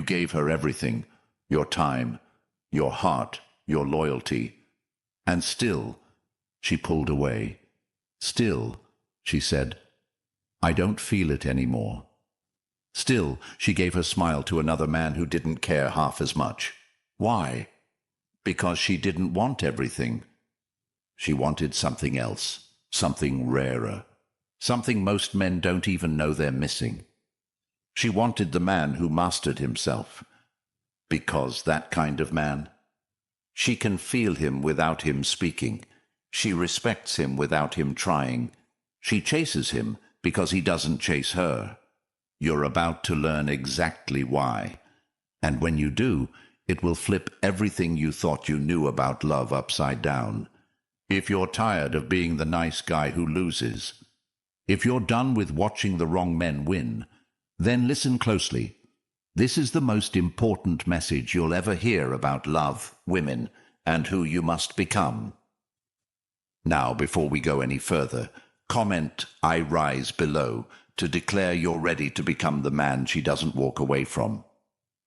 gave her everything, your time, your heart, your loyalty. And still, she pulled away. Still, she said, I don't feel it anymore. Still, she gave her smile to another man who didn't care half as much. Why? Because she didn't want everything. She wanted something else, something rarer, something most men don't even know they're missing. She wanted the man who mastered himself, because that kind of man. She can feel him without him speaking. She respects him without him trying. She chases him because he doesn't chase her. You're about to learn exactly why. And when you do, it will flip everything you thought you knew about love upside down. If you're tired of being the nice guy who loses, if you're done with watching the wrong men win, then listen closely. This is the most important message you'll ever hear about love, women, and who you must become. Now, before we go any further, comment "I rise" below to declare you're ready to become the man she doesn't walk away from.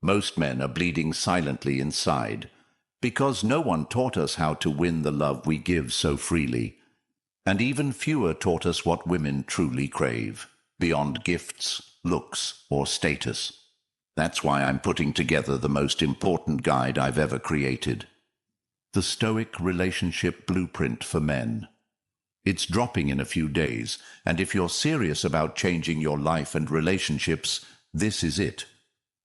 Most men are bleeding silently inside, because no one taught us how to win the love we give so freely. And even fewer taught us what women truly crave, beyond gifts, looks, or status. That's why I'm putting together the most important guide I've ever created. The Stoic Relationship Blueprint for Men. It's dropping in a few days, and if you're serious about changing your life and relationships, this is it.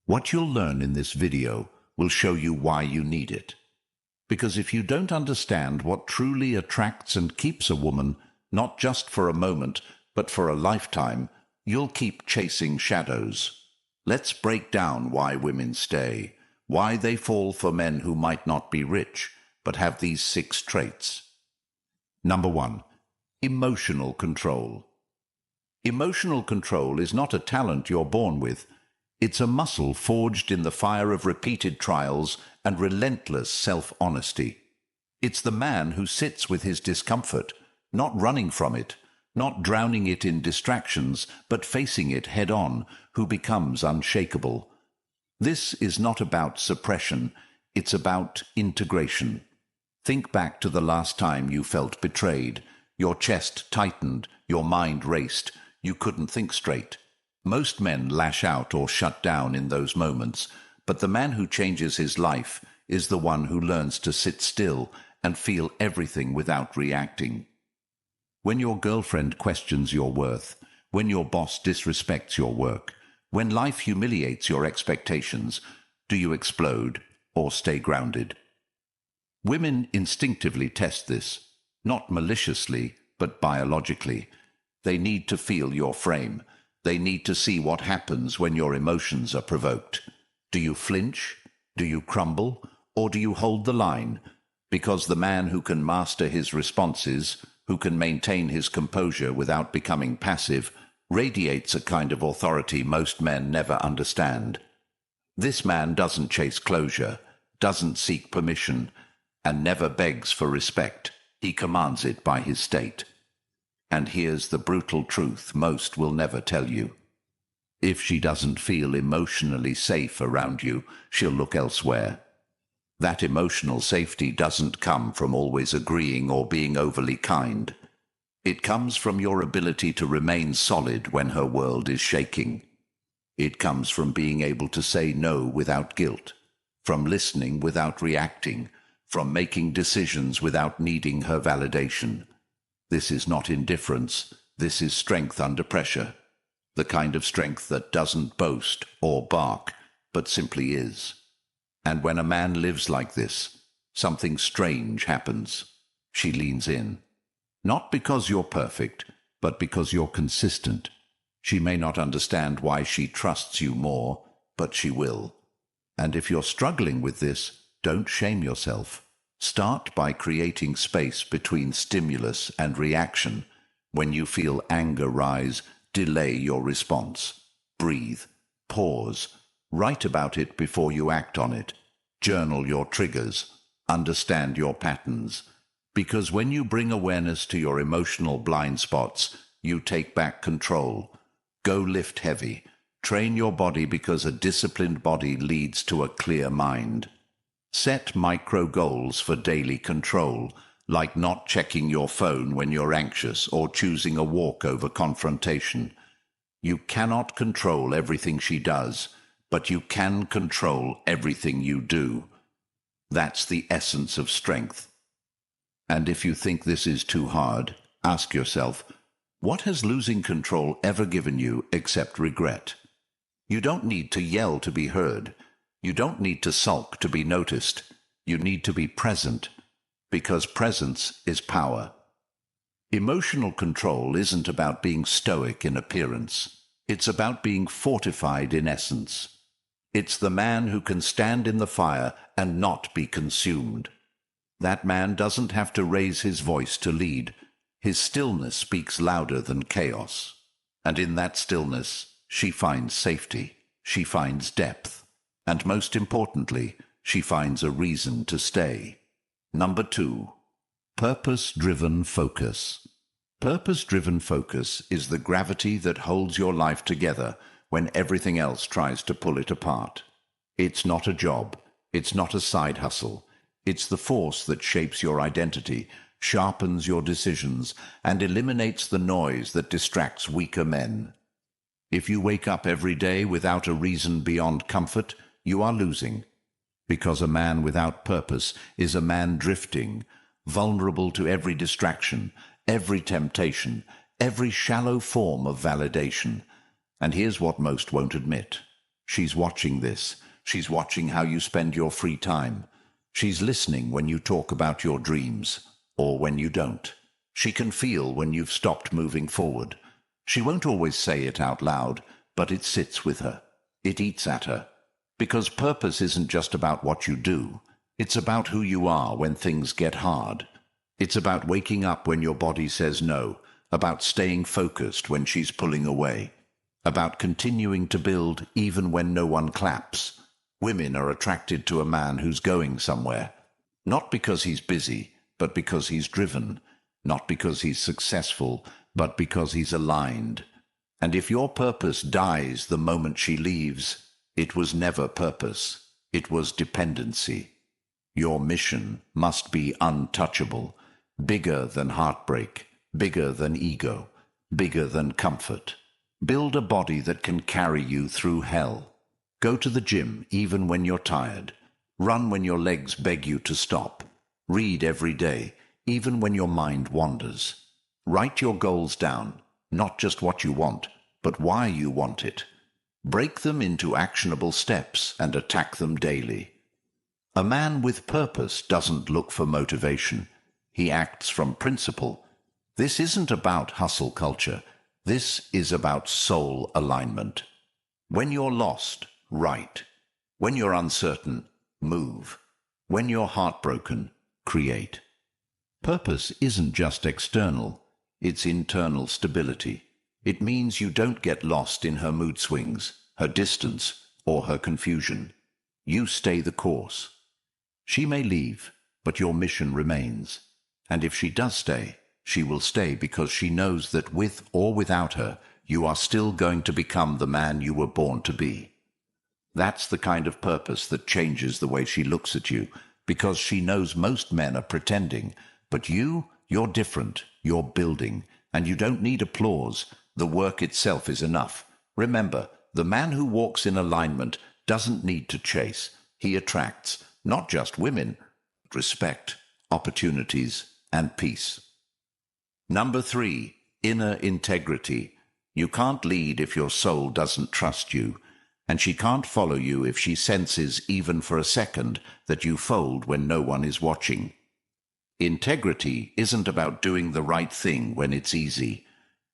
What you'll learn in this video will show you why you need it. Because if you don't understand what truly attracts and keeps a woman, not just for a moment, but for a lifetime, you'll keep chasing shadows. Let's break down why women stay, why they fall for men who might not be rich, but have these 6 traits. Number 1. Emotional control. Emotional control is not a talent you're born with. It's a muscle forged in the fire of repeated trials and relentless self-honesty. It's the man who sits with his discomfort, not running from it, not drowning it in distractions, but facing it head-on, who becomes unshakable. This is not about suppression, it's about integration. Think back to the last time you felt betrayed. Your chest tightened, your mind raced, you couldn't think straight. Most men lash out or shut down in those moments, but the man who changes his life is the one who learns to sit still and feel everything without reacting. When your girlfriend questions your worth, when your boss disrespects your work, when life humiliates your expectations, do you explode or stay grounded? Women instinctively test this, not maliciously, but biologically. They need to feel your frame. They need to see what happens when your emotions are provoked. Do you flinch? Do you crumble? Or do you hold the line? Because the man who can master his responses, who can maintain his composure without becoming passive, radiates a kind of authority most men never understand. This man doesn't chase closure, doesn't seek permission, and never begs for respect. He commands it by his state. And here's the brutal truth most will never tell you. If she doesn't feel emotionally safe around you, she'll look elsewhere. That emotional safety doesn't come from always agreeing or being overly kind. It comes from your ability to remain solid when her world is shaking. It comes from being able to say no without guilt, from listening without reacting, from making decisions without needing her validation. This is not indifference, this is strength under pressure. The kind of strength that doesn't boast or bark, but simply is. And when a man lives like this, something strange happens. She leans in. Not because you're perfect, but because you're consistent. She may not understand why she trusts you more, but she will. And if you're struggling with this, don't shame yourself. Start by creating space between stimulus and reaction. When you feel anger rise, delay your response. Breathe. Pause. Write about it before you act on it. Journal your triggers. Understand your patterns. Because when you bring awareness to your emotional blind spots, you take back control. Go lift heavy. Train your body because a disciplined body leads to a clear mind. Set micro goals for daily control, like not checking your phone when you're anxious or choosing a walk over confrontation. You cannot control everything she does, but you can control everything you do. That's the essence of strength. And if you think this is too hard, ask yourself, what has losing control ever given you except regret? You don't need to yell to be heard. You don't need to sulk to be noticed. You need to be present, because presence is power. Emotional control isn't about being stoic in appearance. It's about being fortified in essence. It's the man who can stand in the fire and not be consumed. That man doesn't have to raise his voice to lead. His stillness speaks louder than chaos. And in that stillness, she finds safety. She finds depth. And most importantly, she finds a reason to stay. Number 2, purpose-driven focus. Purpose-driven focus is the gravity that holds your life together when everything else tries to pull it apart. It's not a job. It's not a side hustle. It's the force that shapes your identity, sharpens your decisions, and eliminates the noise that distracts weaker men. If you wake up every day without a reason beyond comfort, you are losing. Because a man without purpose is a man drifting, vulnerable to every distraction, every temptation, every shallow form of validation. And here's what most won't admit. She's watching this. She's watching how you spend your free time. She's listening when you talk about your dreams, or when you don't. She can feel when you've stopped moving forward. She won't always say it out loud, but it sits with her. It eats at her. Because purpose isn't just about what you do. It's about who you are when things get hard. It's about waking up when your body says no, about staying focused when she's pulling away, about continuing to build even when no one claps. Women are attracted to a man who's going somewhere, not because he's busy, but because he's driven, not because he's successful, but because he's aligned. And if your purpose dies the moment she leaves, it was never purpose, it was dependency. Your mission must be untouchable, bigger than heartbreak, bigger than ego, bigger than comfort. Build a body that can carry you through hell. Go to the gym even when you're tired. Run when your legs beg you to stop. Read every day, even when your mind wanders. Write your goals down, not just what you want, but why you want it. Break them into actionable steps and attack them daily. A man with purpose doesn't look for motivation. He acts from principle. This isn't about hustle culture. This is about soul alignment. When you're lost, write. When you're uncertain, move. When you're heartbroken, create. Purpose isn't just external. It's internal stability. It means you don't get lost in her mood swings, her distance, or her confusion. You stay the course. She may leave, but your mission remains. And if she does stay, she will stay because she knows that with or without her, you are still going to become the man you were born to be. That's the kind of purpose that changes the way she looks at you, because she knows most men are pretending, but you're different, you're building, and you don't need applause. The work itself is enough. Remember, the man who walks in alignment doesn't need to chase. He attracts not just women, but respect, opportunities, and peace. Number 3, inner integrity. You can't lead if your soul doesn't trust you, and she can't follow you if she senses even for a second that you fold when no one is watching. Integrity isn't about doing the right thing when it's easy.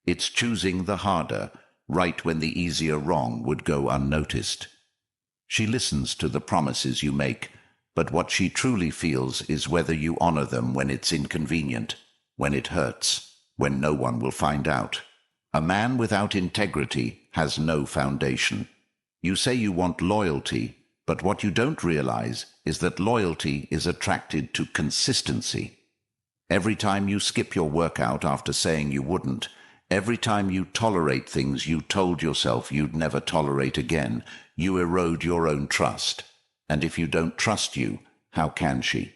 It's choosing the harder, right when the easier wrong would go unnoticed. She listens to the promises you make, but what she truly feels is whether you honor them when it's inconvenient, when it hurts, when no one will find out. A man without integrity has no foundation. You say you want loyalty, but what you don't realize is that loyalty is attracted to consistency. Every time you skip your workout after saying you wouldn't, Every time you tolerate things you told yourself you'd never tolerate again, you erode your own trust. And if you don't trust you, how can she?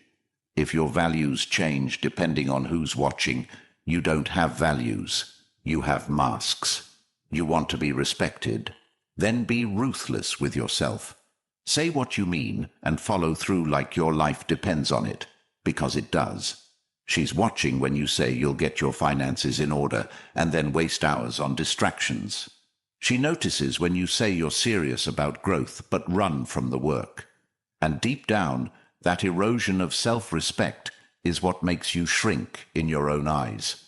If your values change depending on who's watching, you don't have values. You have masks. You want to be respected. Then be ruthless with yourself. Say what you mean and follow through like your life depends on it, because it does. She's watching when you say you'll get your finances in order and then waste hours on distractions. She notices when you say you're serious about growth but run from the work. And deep down, that erosion of self-respect is what makes you shrink in your own eyes.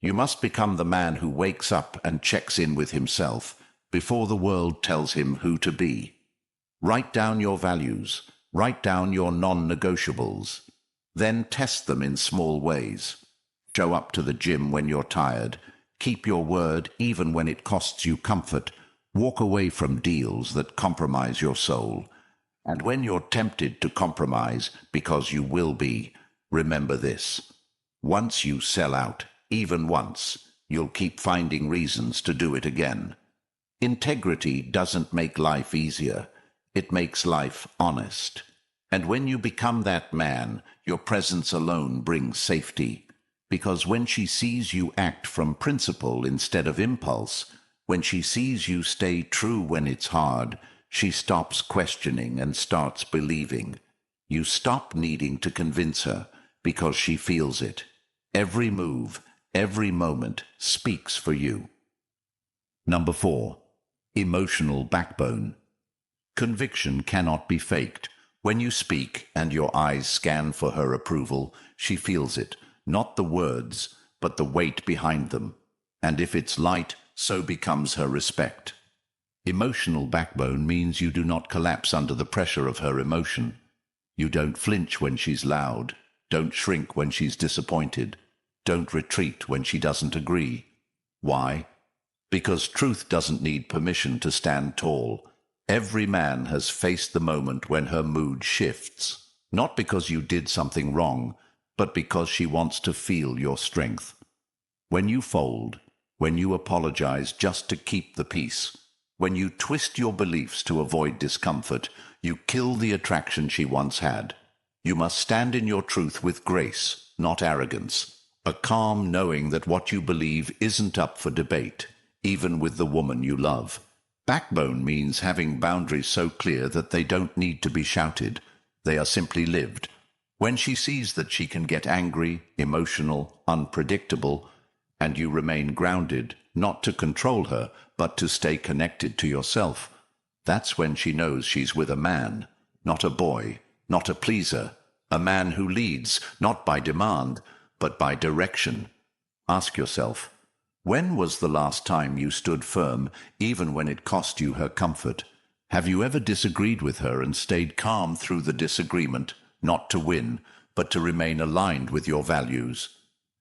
You must become the man who wakes up and checks in with himself before the world tells him who to be. Write down your values. Write down your non-negotiables. Then test them in small ways. Show up to the gym when you're tired. Keep your word even when it costs you comfort. Walk away from deals that compromise your soul. And when you're tempted to compromise, because you will be, remember this. Once you sell out, even once, you'll keep finding reasons to do it again. Integrity doesn't make life easier. It makes life honest. And when you become that man, your presence alone brings safety. Because when she sees you act from principle instead of impulse, when she sees you stay true when it's hard, she stops questioning and starts believing. You stop needing to convince her because she feels it. Every move, every moment speaks for you. Number 4. Emotional backbone. Conviction cannot be faked. When you speak and your eyes scan for her approval, she feels it, not the words, but the weight behind them. And if it's light, so becomes her respect. Emotional backbone means you do not collapse under the pressure of her emotion. You don't flinch when she's loud. Don't shrink when she's disappointed. Don't retreat when she doesn't agree. Why? Because truth doesn't need permission to stand tall. Every man has faced the moment when her mood shifts, not because you did something wrong, but because she wants to feel your strength. When you fold, when you apologize just to keep the peace, when you twist your beliefs to avoid discomfort, you kill the attraction she once had. You must stand in your truth with grace, not arrogance, a calm knowing that what you believe isn't up for debate, even with the woman you love. Backbone means having boundaries so clear that they don't need to be shouted. They are simply lived. When she sees that she can get angry, emotional, unpredictable, and you remain grounded, not to control her, but to stay connected to yourself, that's when she knows she's with a man, not a boy, not a pleaser, a man who leads, not by demand, but by direction. Ask yourself, when was the last time you stood firm, even when it cost you her comfort? Have you ever disagreed with her and stayed calm through the disagreement, not to win, but to remain aligned with your values?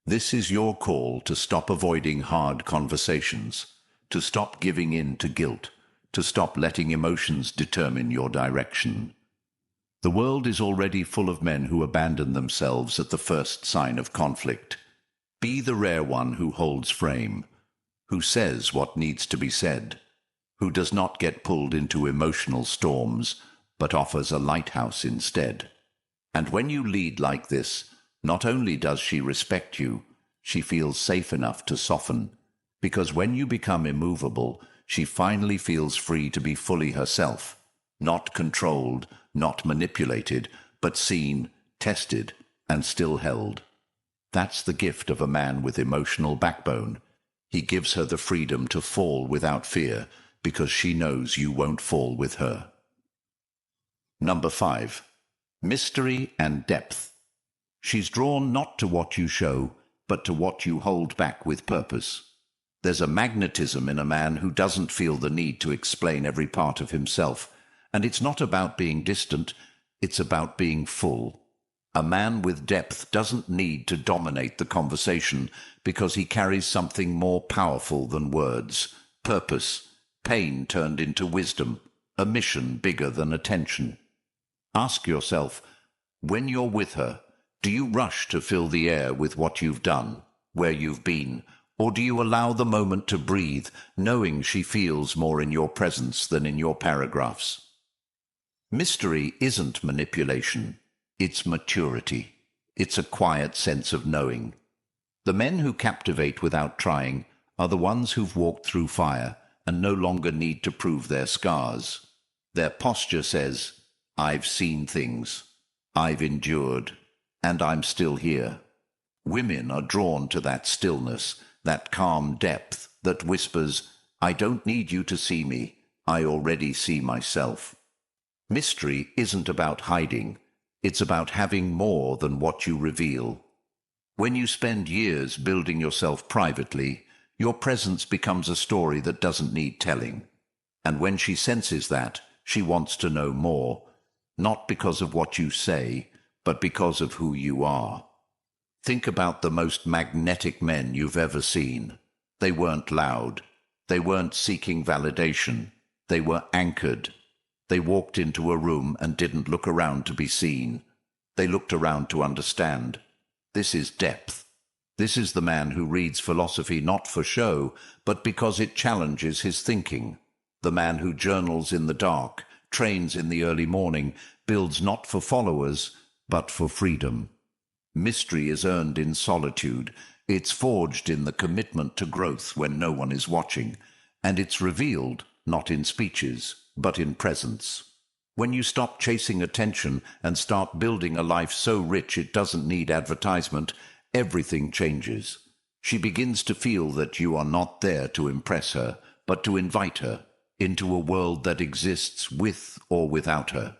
This is your call to stop avoiding hard conversations, to stop giving in to guilt, to stop letting emotions determine your direction. The world is already full of men who abandon themselves at the first sign of conflict. Be the rare one who holds frame, who says what needs to be said, who does not get pulled into emotional storms, but offers a lighthouse instead. And when you lead like this, not only does she respect you, she feels safe enough to soften, because when you become immovable, she finally feels free to be fully herself, not controlled, not manipulated, but seen, tested, and still held. That's the gift of a man with emotional backbone. He gives her the freedom to fall without fear, because she knows you won't fall with her. Number 5. Mystery and depth. She's drawn not to what you show, but to what you hold back with purpose. There's a magnetism in a man who doesn't feel the need to explain every part of himself, and it's not about being distant, it's about being full. A man with depth doesn't need to dominate the conversation because he carries something more powerful than words, purpose, pain turned into wisdom, a mission bigger than attention. Ask yourself, when you're with her, do you rush to fill the air with what you've done, where you've been, Or do you allow the moment to breathe, knowing she feels more in your presence than in your paragraphs? Mystery isn't manipulation. It's maturity. It's a quiet sense of knowing. The men who captivate without trying are the ones who've walked through fire and no longer need to prove their scars. Their posture says, I've seen things, I've endured, and I'm still here. Women are drawn to that stillness, that calm depth that whispers, I don't need you to see me, I already see myself. Mystery isn't about hiding, it's about having more than what you reveal. When you spend years building yourself privately, your presence becomes a story that doesn't need telling. And when she senses that, she wants to know more, not because of what you say, but because of who you are. Think about the most magnetic men you've ever seen. They weren't loud. They weren't seeking validation. They were anchored. They walked into a room and didn't look around to be seen. They looked around to understand. This is depth. This is the man who reads philosophy not for show, but because it challenges his thinking. The man who journals in the dark, trains in the early morning, builds not for followers, but for freedom. Mystery is earned in solitude. It's forged in the commitment to growth when no one is watching. And it's revealed, not in speeches, but in presence. When you stop chasing attention and start building a life so rich it doesn't need advertisement, everything changes. She begins to feel that you are not there to impress her, but to invite her into a world that exists with or without her.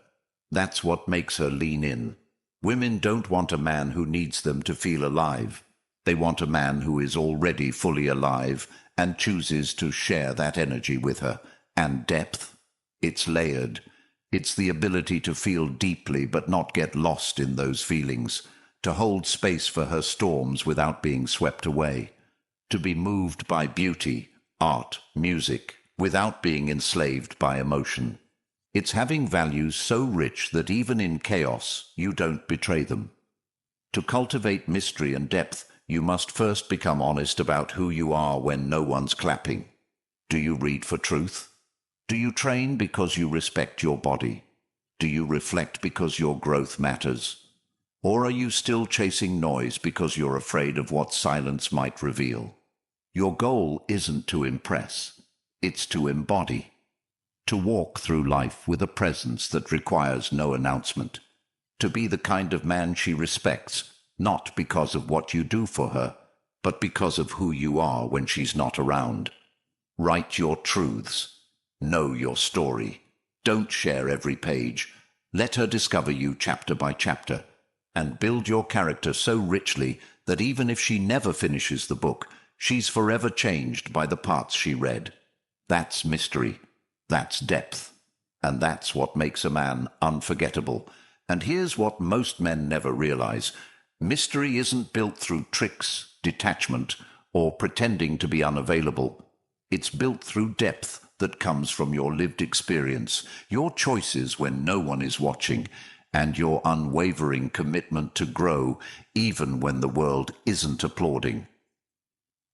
That's what makes her lean in. Women don't want a man who needs them to feel alive. They want a man who is already fully alive and chooses to share that energy with her. And depth? It's layered. It's the ability to feel deeply but not get lost in those feelings, to hold space for her storms without being swept away, to be moved by beauty, art, music, without being enslaved by emotion. It's having values so rich that even in chaos, you don't betray them. To cultivate mystery and depth, you must first become honest about who you are when no one's clapping. Do you read for truth? Do you train because you respect your body? Do you reflect because your growth matters? Or are you still chasing noise because you're afraid of what silence might reveal? Your goal isn't to impress, it's to embody. To walk through life with a presence that requires no announcement. To be the kind of man she respects, not because of what you do for her, but because of who you are when she's not around. Write your truths. Know your story. Don't share every page. Let her discover you chapter by chapter. And build your character so richly that even if she never finishes the book, she's forever changed by the parts she read. That's mystery. That's depth. And that's what makes a man unforgettable. And here's what most men never realize. Mystery isn't built through tricks, detachment, or pretending to be unavailable. It's built through depth that comes from your lived experience, your choices when no one is watching, and your unwavering commitment to grow even when the world isn't applauding.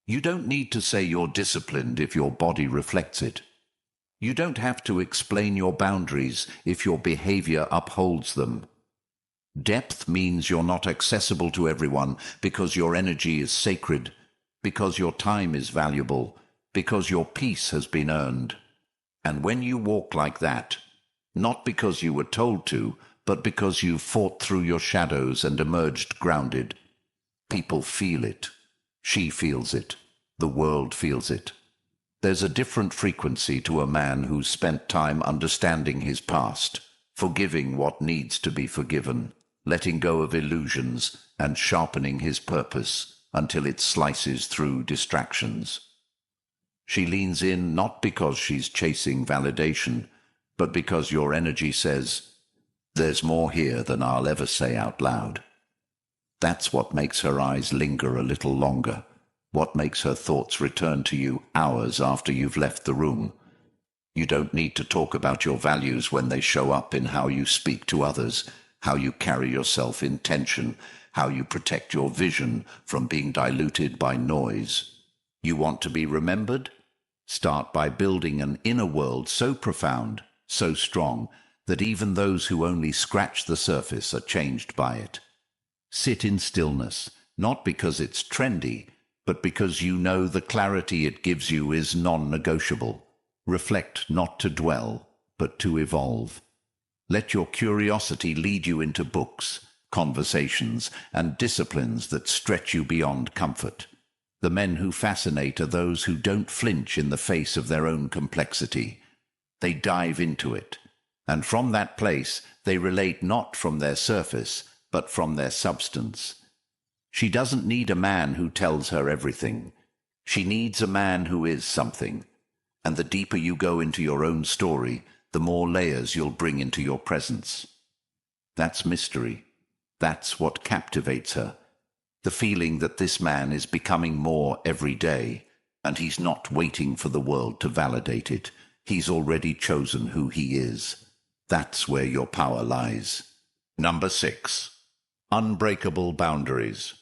You don't need to say you're disciplined if your body reflects it. You don't have to explain your boundaries if your behavior upholds them. Depth means you're not accessible to everyone because your energy is sacred, because your time is valuable, because your peace has been earned. And when you walk like that, not because you were told to, but because you've fought through your shadows and emerged grounded, people feel it. She feels it. The world feels it. There's a different frequency to a man who's spent time understanding his past, forgiving what needs to be forgiven, letting go of illusions, and sharpening his purpose until it slices through distractions. She leans in not because she's chasing validation, but because your energy says, there's more here than I'll ever say out loud. That's what makes her eyes linger a little longer. What makes her thoughts return to you hours after you've left the room. You don't need to talk about your values when they show up in how you speak to others, how you carry yourself in tension, how you protect your vision from being diluted by noise. You want to be remembered? Start by building an inner world so profound, so strong, that even those who only scratch the surface are changed by it. Sit in stillness, not because it's trendy, but because you know the clarity it gives you is non-negotiable. Reflect not to dwell, but to evolve. Let your curiosity lead you into books, conversations, and disciplines that stretch you beyond comfort. The men who fascinate are those who don't flinch in the face of their own complexity. They dive into it, and from that place they relate not from their surface, but from their substance. She doesn't need a man who tells her everything. She needs a man who is something. And the deeper you go into your own story, the more layers you'll bring into your presence. That's mystery. That's what captivates her. The feeling that this man is becoming more every day, and he's not waiting for the world to validate it. He's already chosen who he is. That's where your power lies. Number 6. Unbreakable boundaries.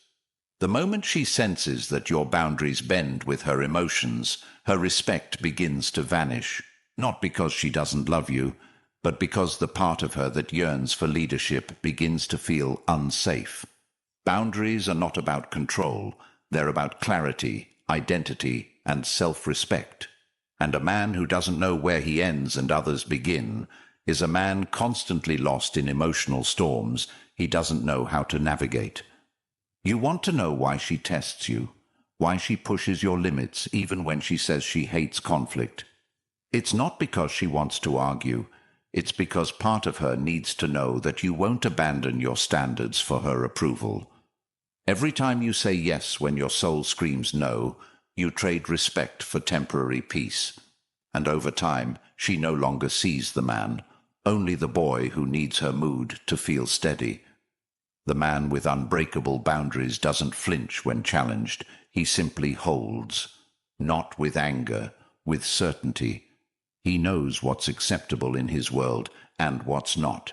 The moment she senses that your boundaries bend with her emotions, her respect begins to vanish. Not because she doesn't love you, but because the part of her that yearns for leadership begins to feel unsafe. Boundaries are not about control. They're about clarity, identity, and self-respect. And a man who doesn't know where he ends and others begin is a man constantly lost in emotional storms he doesn't know how to navigate. You want to know why she tests you, why she pushes your limits even when she says she hates conflict. It's not because she wants to argue. It's because part of her needs to know that you won't abandon your standards for her approval. Every time you say yes when your soul screams no, you trade respect for temporary peace. And over time, she no longer sees the man, only the boy who needs her mood to feel steady. The man with unbreakable boundaries doesn't flinch when challenged. He simply holds, not with anger, with certainty. He knows what's acceptable in his world and what's not.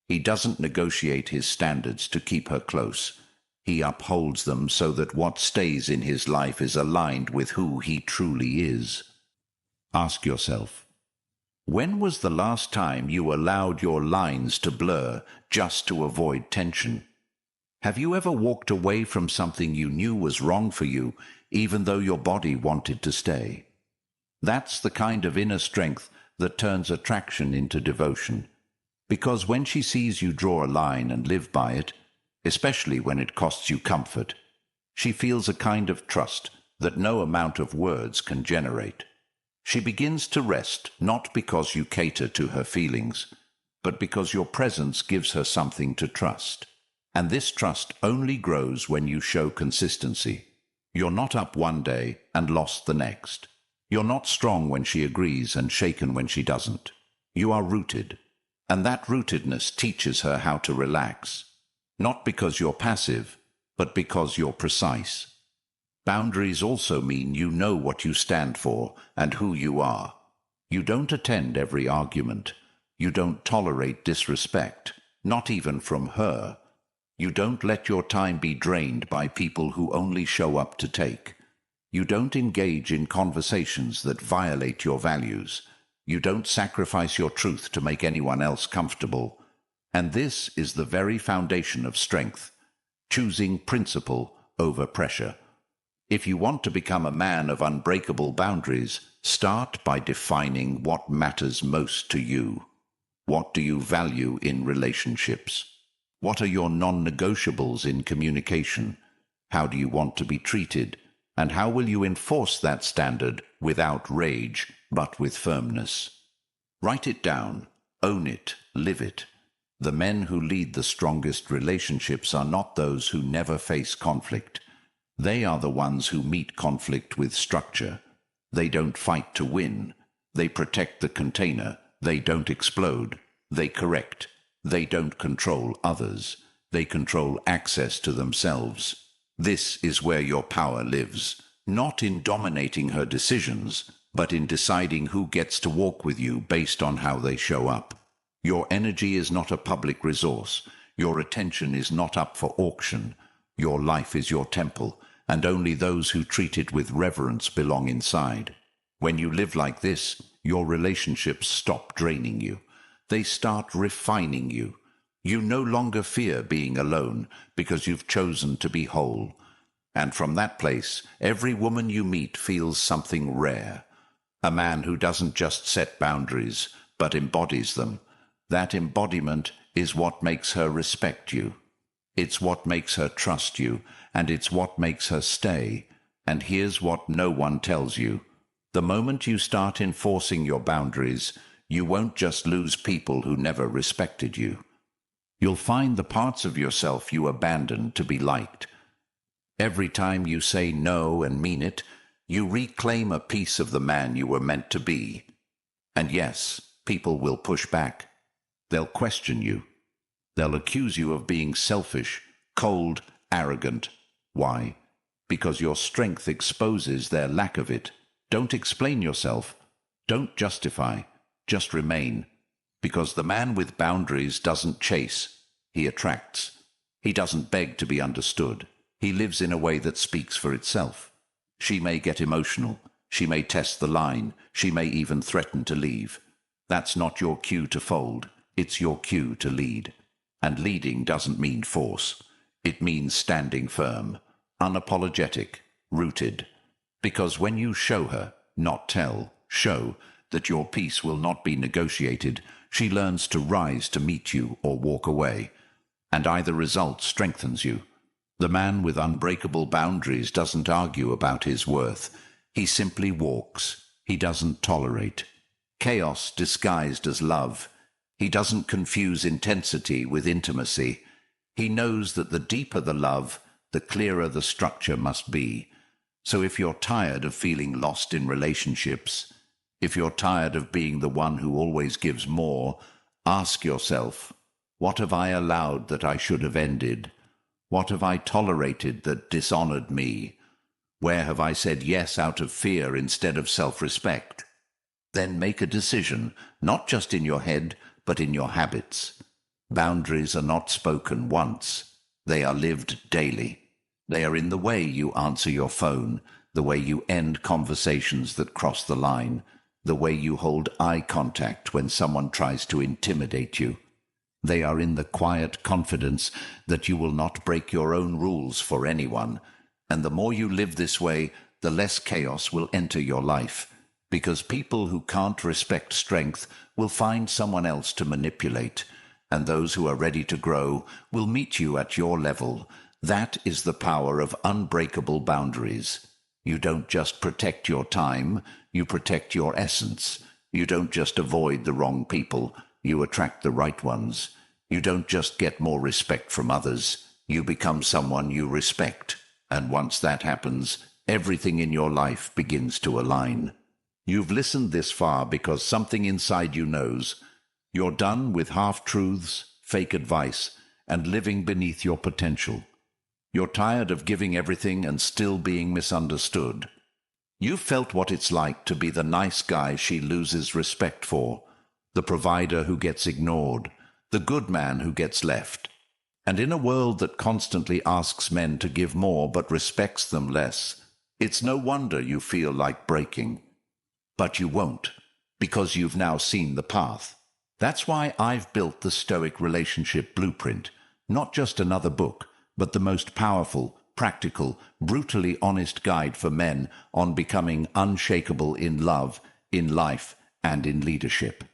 He doesn't negotiate his standards to keep her close. He upholds them so that what stays in his life is aligned with who he truly is. Ask yourself, when was the last time you allowed your lines to blur just to avoid tension? Have you ever walked away from something you knew was wrong for you, even though your body wanted to stay? That's the kind of inner strength that turns attraction into devotion. Because when she sees you draw a line and live by it, especially when it costs you comfort, she feels a kind of trust that no amount of words can generate. She begins to rest not because you cater to her feelings, but because your presence gives her something to trust. And this trust only grows when you show consistency. You're not up one day and lost the next. You're not strong when she agrees and shaken when she doesn't. You are rooted, and that rootedness teaches her how to relax. Not because you're passive, but because you're precise. Boundaries also mean you know what you stand for and who you are. You don't attend every argument. You don't tolerate disrespect, not even from her. You don't let your time be drained by people who only show up to take. You don't engage in conversations that violate your values. You don't sacrifice your truth to make anyone else comfortable. And this is the very foundation of strength, choosing principle over pressure. If you want to become a man of unbreakable boundaries, start by defining what matters most to you. What do you value in relationships? What are your non-negotiables in communication? How do you want to be treated? And how will you enforce that standard without rage, but with firmness? Write it down, own it, live it. The men who lead the strongest relationships are not those who never face conflict. They are the ones who meet conflict with structure. They don't fight to win. They protect the container. They don't explode. They correct. They don't control others. They control access to themselves. This is where your power lives, not in dominating her decisions, but in deciding who gets to walk with you based on how they show up. Your energy is not a public resource. Your attention is not up for auction. Your life is your temple, and only those who treat it with reverence belong inside. When you live like this, your relationships stop draining you. They start refining you. You no longer fear being alone because you've chosen to be whole. And from that place, every woman you meet feels something rare. A man who doesn't just set boundaries, but embodies them. That embodiment is what makes her respect you. It's what makes her trust you, and it's what makes her stay. And here's what no one tells you. The moment you start enforcing your boundaries, you won't just lose people who never respected you. You'll find the parts of yourself you abandoned to be liked. Every time you say no and mean it, you reclaim a piece of the man you were meant to be. And yes, people will push back. They'll question you. They'll accuse you of being selfish, cold, arrogant. Why? Because your strength exposes their lack of it. Don't explain yourself. Don't justify. Just remain. Because the man with boundaries doesn't chase. He attracts. He doesn't beg to be understood. He lives in a way that speaks for itself. She may get emotional. She may test the line. She may even threaten to leave. That's not your cue to fold. It's your cue to lead. And leading doesn't mean force. It means standing firm, unapologetic, rooted. Because when you show her, not tell, show, that your peace will not be negotiated, she learns to rise to meet you or walk away. And either result strengthens you. The man with unbreakable boundaries doesn't argue about his worth. He simply walks. He doesn't tolerate. Chaos disguised as love. He doesn't confuse intensity with intimacy. He knows that the deeper the love, the clearer the structure must be. So if you're tired of feeling lost in relationships, if you're tired of being the one who always gives more, ask yourself, what have I allowed that I should have ended? What have I tolerated that dishonored me? Where have I said yes out of fear instead of self-respect? Then make a decision, not just in your head, but in your habits. Boundaries are not spoken once. They are lived daily. They are in the way you answer your phone, the way you end conversations that cross the line, the way you hold eye contact when someone tries to intimidate you. They are in the quiet confidence that you will not break your own rules for anyone. And the more you live this way, the less chaos will enter your life. Because people who can't respect strength will find someone else to manipulate, and those who are ready to grow will meet you at your level. That is the power of unbreakable boundaries. You don't just protect your time, you protect your essence. You don't just avoid the wrong people, you attract the right ones. You don't just get more respect from others, you become someone you respect. And once that happens, everything in your life begins to align. You've listened this far because something inside you knows. You're done with half-truths, fake advice, and living beneath your potential. You're tired of giving everything and still being misunderstood. You've felt what it's like to be the nice guy she loses respect for, the provider who gets ignored, the good man who gets left. And in a world that constantly asks men to give more but respects them less, it's no wonder you feel like breaking. But you won't, because you've now seen the path. That's why I've built the Stoic Relationship Blueprint, not just another book, but the most powerful, practical, brutally honest guide for men on becoming unshakable in love, in life, and in leadership.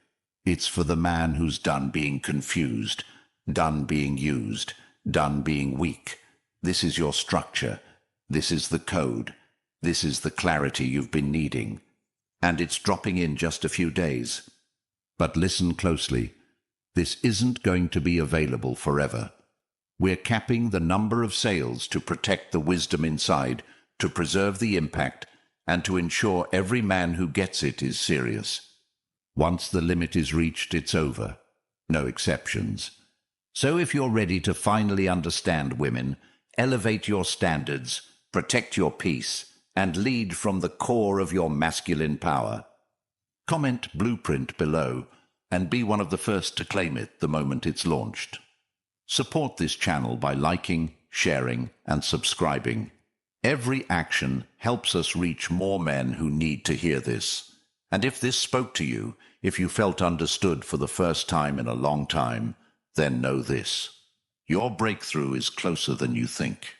It's for the man who's done being confused, done being used, done being weak. This is your structure. This is the code. This is the clarity you've been needing. And it's dropping in just a few days. But listen closely. This isn't going to be available forever. We're capping the number of sales to protect the wisdom inside, to preserve the impact, and to ensure every man who gets it is serious. Once the limit is reached, it's over. No exceptions. So if you're ready to finally understand women, elevate your standards, protect your peace, and lead from the core of your masculine power, comment Blueprint below and be one of the first to claim it the moment it's launched. Support this channel by liking, sharing, and subscribing. Every action helps us reach more men who need to hear this. And if this spoke to you, if you felt understood for the first time in a long time, then know this: your breakthrough is closer than you think.